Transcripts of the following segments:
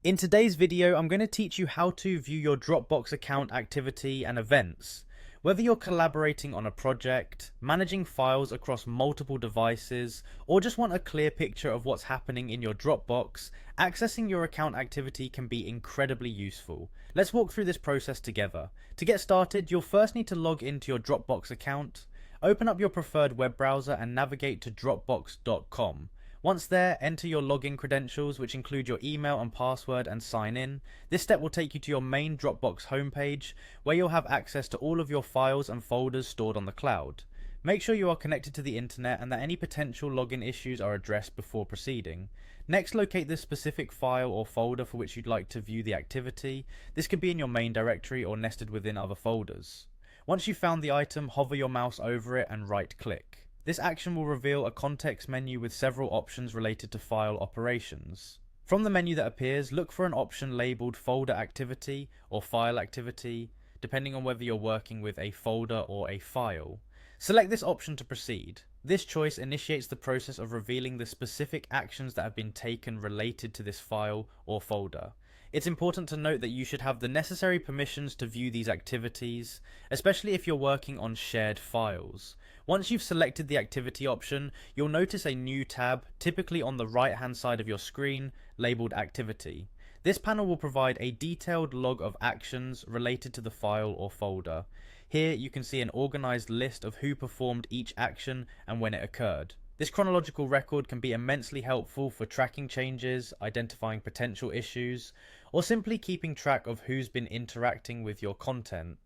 In today's video, I'm going to teach you how to view your Dropbox account activity and events. Whether you're collaborating on a project, managing files across multiple devices, or just want a clear picture of what's happening in your Dropbox, accessing your account activity can be incredibly useful. Let's walk through this process together. To get started, you'll first need to log into your Dropbox account. Open up your preferred web browser and navigate to dropbox.com. Once there, enter your login credentials, which include your email and password, and sign in. This step will take you to your main Dropbox homepage, where you'll have access to all of your files and folders stored on the cloud. Make sure you are connected to the internet and that any potential login issues are addressed before proceeding. Next, locate the specific file or folder for which you'd like to view the activity. This could be in your main directory or nested within other folders. Once you've found the item, hover your mouse over it and right-click. This action will reveal a context menu with several options related to file operations. From the menu that appears, look for an option labeled Folder Activity or File Activity, depending on whether you're working with a folder or a file. Select this option to proceed. This choice initiates the process of revealing the specific actions that have been taken related to this file or folder. It's important to note that you should have the necessary permissions to view these activities, especially if you're working on shared files. Once you've selected the activity option, you'll notice a new tab, typically on the right-hand side of your screen, labeled Activity. This panel will provide a detailed log of actions related to the file or folder. Here you can see an organized list of who performed each action and when it occurred. This chronological record can be immensely helpful for tracking changes, identifying potential issues, or simply keeping track of who's been interacting with your content.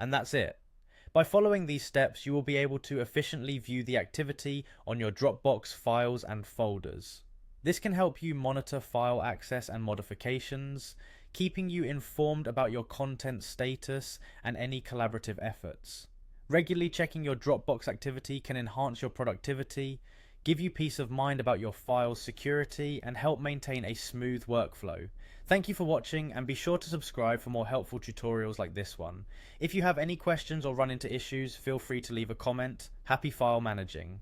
And that's it. By following these steps, you will be able to efficiently view the activity on your Dropbox files and folders. This can help you monitor file access and modifications, keeping you informed about your content status and any collaborative efforts. Regularly checking your Dropbox activity can enhance your productivity, give you peace of mind about your file's security, and help maintain a smooth workflow. Thank you for watching, and be sure to subscribe for more helpful tutorials like this one. If you have any questions or run into issues, feel free to leave a comment. Happy file managing.